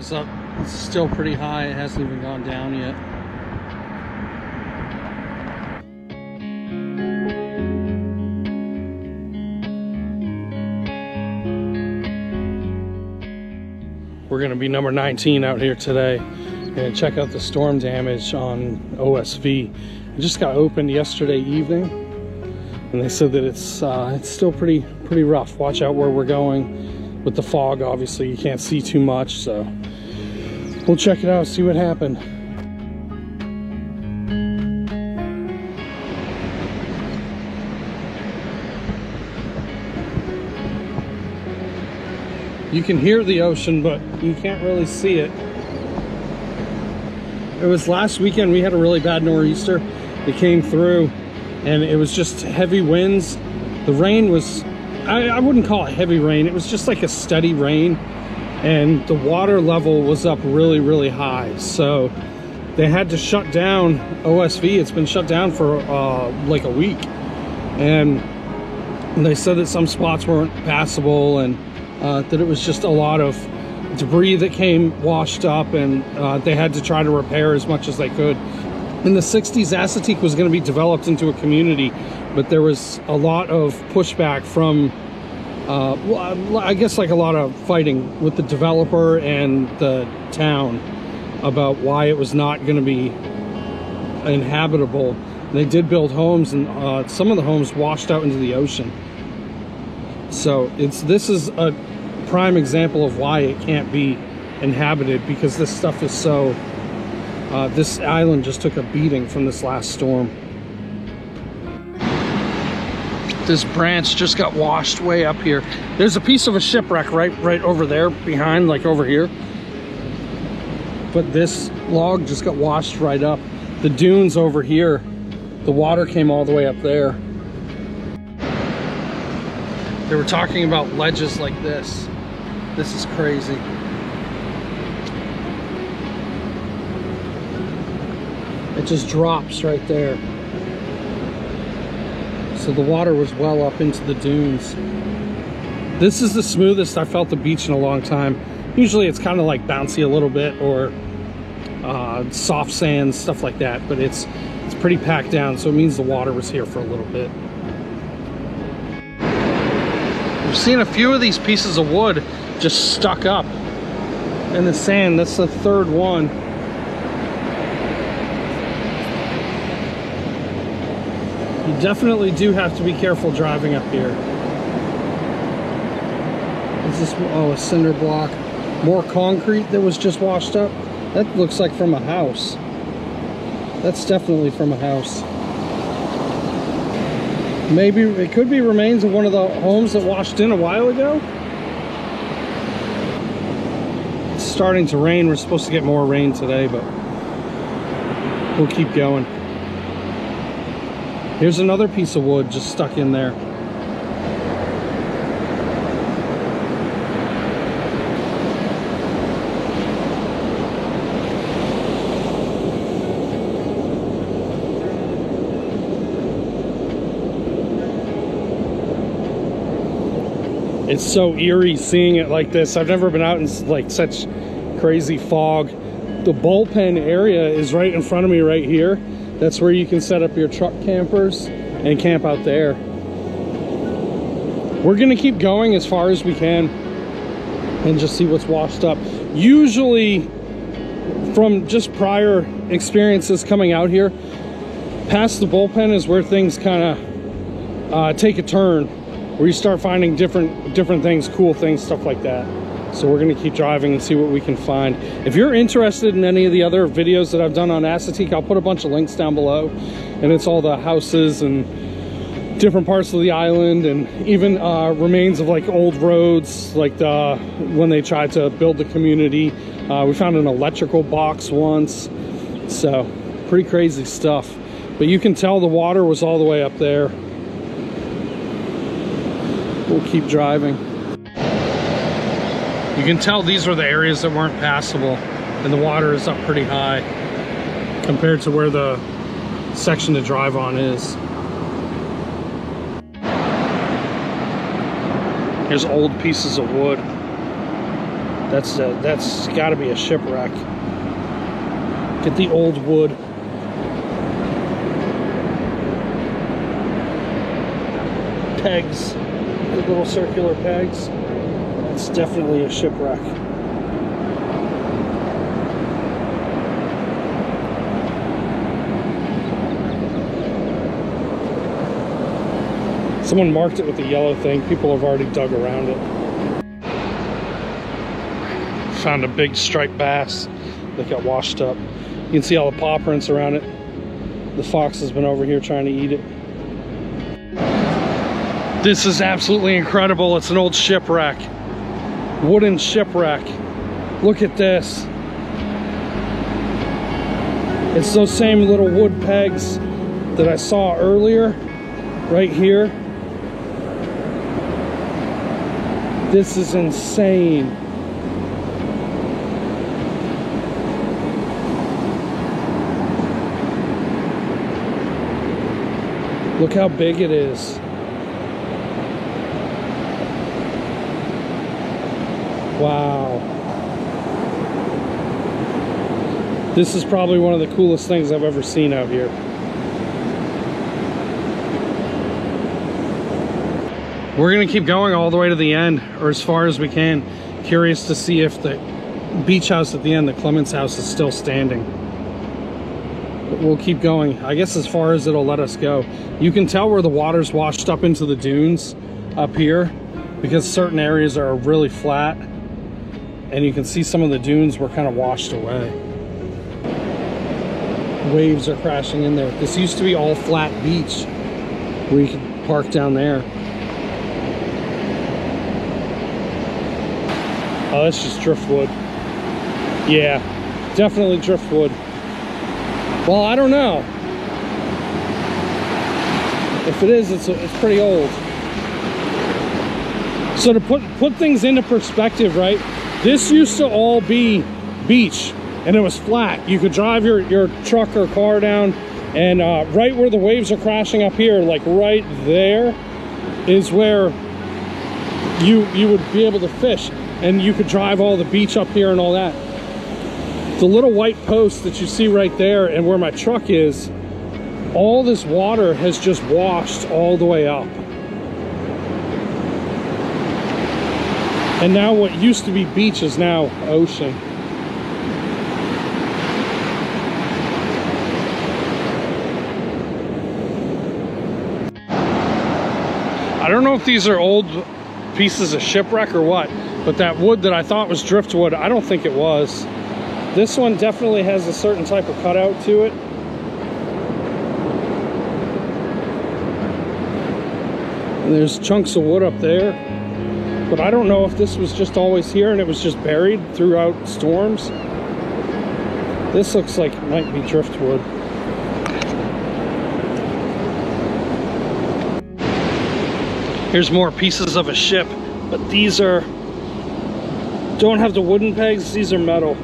is up. It's still pretty high. It hasn't even gone down yet. We're gonna be number 19 out here today and check out the storm damage on OSV. It just got opened yesterday evening, and they said that it's still pretty rough. Watch out where we're going with the fog. Obviously, you can't see too much, so we'll check it out, see what happened. You can hear the ocean, but you can't really see it. It was last weekend, we had a really bad nor'easter. It came through, and it was just heavy winds. The rain was, I wouldn't call it heavy rain. It was just like a steady rain, and the water level was up really high. So they had to shut down OSV. It's been shut down for like a week. And they said that some spots weren't passable, and that it was just a lot of debris that came washed up, and they had to try to repair as much as they could. In the 60s, Assateague was going to be developed into a community, but there was a lot of pushback from, well, I guess like a lot of fighting with the developer and the town about why it was not going to be inhabitable. They did build homes, and some of the homes washed out into the ocean. So this is a prime example of why it can't be inhabited, because this stuff is so this island just took a beating from this last storm. This branch just got washed way up here. There's a piece of a shipwreck right over there behind, like over here, but this log just got washed right up. The dunes over here, the water came all the way up there. They were talking about ledges like this. This is crazy. It just drops right there. So the water was well up into the dunes. This is the smoothest I felt the beach in a long time. Usually it's kind of like bouncy a little bit, or soft sand, stuff like that, but it's pretty packed down, so it means the water was here for a little bit. We've seen a few of these pieces of wood just stuck up in the sand. That's the third one. You definitely do have to be careful driving up here. Is this, oh, a cinder block. More concrete that was just washed up. That looks like from a house. That's definitely from a house. Maybe it could be remains of one of the homes that washed in a while ago. It's starting to rain. We're supposed to get more rain today, but we'll keep going. Here's another piece of wood just stuck in there. It's so eerie seeing it like this. I've never been out in like such crazy fog. The bullpen area is right in front of me right here. That's where you can set up your truck campers and camp out there. We're gonna keep going as far as we can and just see what's washed up. Usually, from just prior experiences coming out here, past the bullpen is where things kind of take a turn, where you start finding different things, cool things, stuff like that. So we're gonna keep driving and see what we can find. If you're interested in any of the other videos that I've done on Assateague, I'll put a bunch of links down below, and it's all the houses and different parts of the island, and even remains of like old roads, like when they tried to build the community. We found an electrical box once, so pretty crazy stuff. But you can tell the water was all the way up there. We'll keep driving. You can tell these were the areas that weren't passable, and the water is up pretty high compared to where the section to drive on is. Here's old pieces of wood. That's got to be a shipwreck. Get the old wood. Pegs, the little circular pegs. That's definitely a shipwreck. Someone marked it with the yellow thing. People have already dug around it. Found a big striped bass that got washed up. You can see all the paw prints around it. The fox has been over here trying to eat it. This is absolutely incredible. It's an old shipwreck. Wooden shipwreck. Look at this. It's those same little wood pegs that I saw earlier, right here. This is insane. Look how big it is. Wow. This is probably one of the coolest things I've ever seen out here. We're gonna keep going all the way to the end, or as far as we can. Curious to see if the beach house at the end, the Clements house, is still standing. But we'll keep going, I guess, as far as it'll let us go. You can tell where the water's washed up into the dunes up here, because certain areas are really flat, and you can see some of the dunes were kind of washed away. Waves are crashing in there. This used to be all flat beach where you could park down there. Oh, that's just driftwood. Yeah, definitely driftwood. Well, I don't know. If it is, it's pretty old. So to put things into perspective, right? This used to all be beach, and it was flat. You could drive your truck or car down, and right where the waves are crashing up here, like right there, is where you would be able to fish, and you could drive all the beach up here and all that. The little white post that you see right there, and where my truck is, all this water has just washed all the way up. And now what used to be beach is now ocean. I don't know if these are old pieces of shipwreck or what, but that wood that I thought was driftwood, I don't think it was. This one definitely has a certain type of cutout to it. And there's chunks of wood up there. But I don't know if this was just always here and it was just buried throughout storms. This looks like it might be driftwood. Here's more pieces of a ship, but these don't have the wooden pegs, these are metal.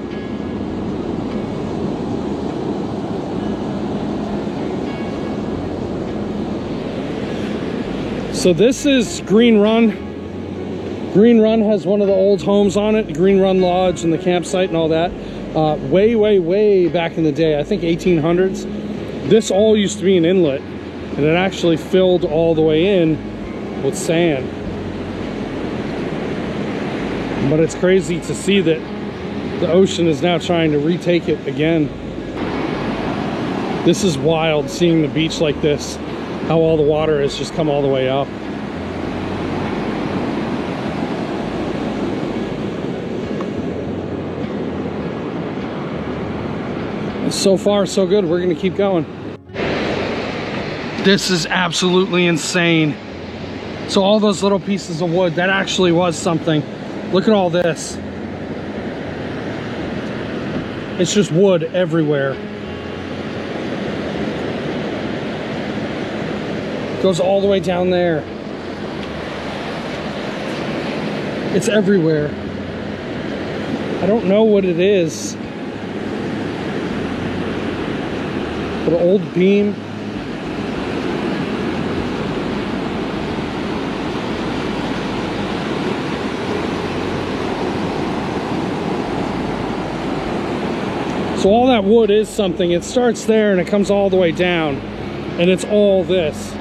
So this is Green Run. Green Run has one of the old homes on it, Green Run Lodge and the campsite and all that. Way back in the day, I think 1800s. This all used to be an inlet, and it actually filled all the way in with sand. But it's crazy to see that the ocean is now trying to retake it again. This is wild, seeing the beach like this, how all the water has just come all the way up. So far, so good. We're gonna keep going. This is absolutely insane. So all those little pieces of wood, that actually was something. Look at all this. It's just wood everywhere. Goes all the way down there. It's everywhere. I don't know what it is. But an old beam. So all that wood is something. It starts there and it comes all the way down, and it's all this.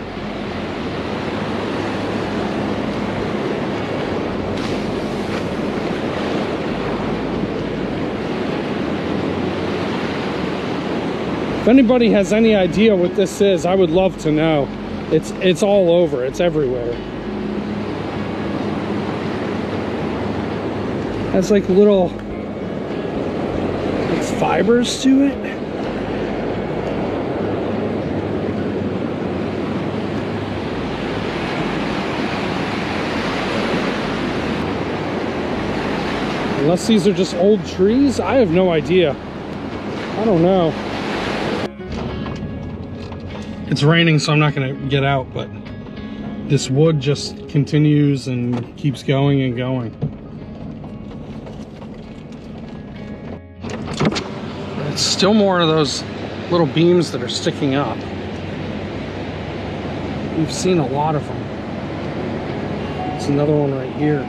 If anybody has any idea what this is, I would love to know. It's all over, it's everywhere. Has like little fibers to it. Unless these are just old trees, I have no idea. I don't know. It's raining, so I'm not gonna get out, but this wood just continues and keeps going and going. It's still more of those little beams that are sticking up. We've seen a lot of them. There's another one right here.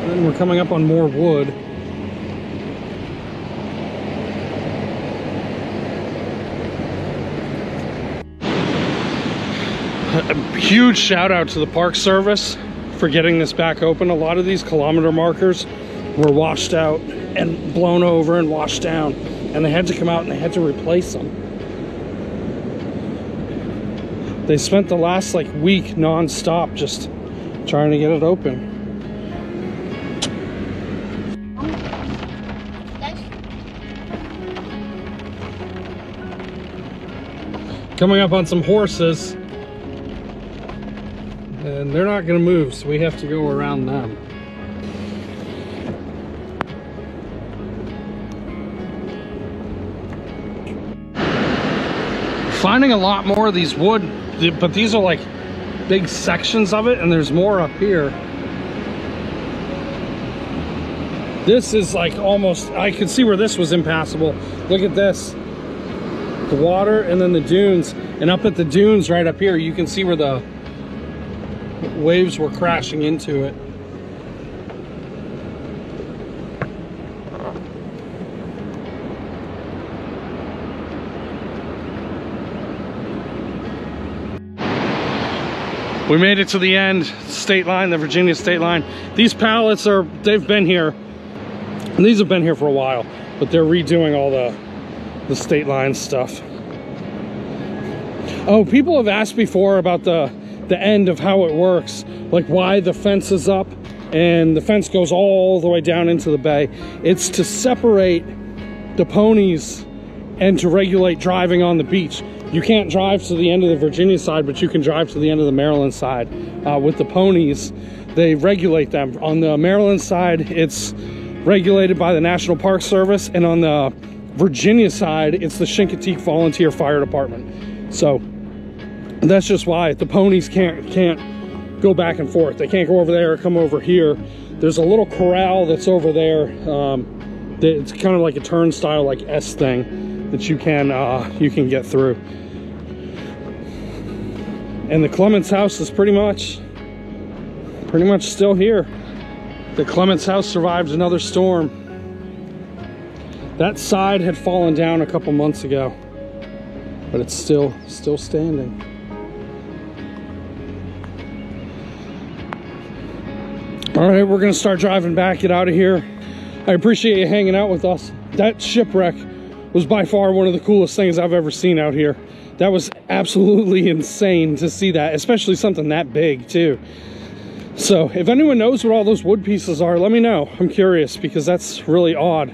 And then we're coming up on more wood. A huge shout out to the Park Service for getting this back open. A lot of these kilometer markers were washed out and blown over and washed down, and they had to come out and they had to replace them. They spent the last like week non-stop just trying to get it open. Coming up on some horses. And they're not going to move, so we have to go around them. Finding a lot more of these wood, but these are like big sections of it, and there's more up here. This is like almost, I could see where this was impassable. Look at this. The water and then the dunes. And up at the dunes right up here, you can see where the waves were crashing into it. We made it to the end, state line, the Virginia state line. These pallets they've been here, and these have been here for a while, but they're redoing all the state line stuff. Oh, people have asked before about the end of how it works, like why the fence is up and the fence goes all the way down into the bay. It's to separate the ponies and to regulate driving on the beach. You can't drive to the end of the Virginia side, but you can drive to the end of the Maryland side. With the ponies, they regulate them. On the Maryland side, it's regulated by the National Park Service, and on the Virginia side, it's the Chincoteague Volunteer Fire Department. So that's just why the ponies can't go back and forth. They can't go over there or come over here. There's a little corral that's over there. It's kind of like a turnstile, like S thing that you can get through. And the Clements house is pretty much still here. The Clements house survived another storm. That side had fallen down a couple months ago, but it's still standing. All right, we're gonna start driving back, get out of here. I appreciate you hanging out with us. That shipwreck was by far one of the coolest things I've ever seen out here. That was absolutely insane to see that, especially something that big too. So if anyone knows what all those wood pieces are, let me know. I'm curious, because that's really odd.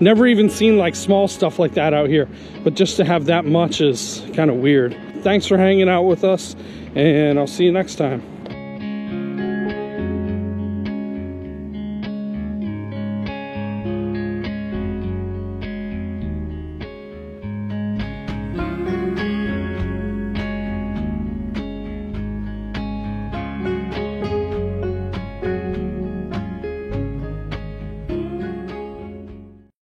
Never even seen like small stuff like that out here, but just to have that much is kind of weird. Thanks for hanging out with us, and I'll see you next time.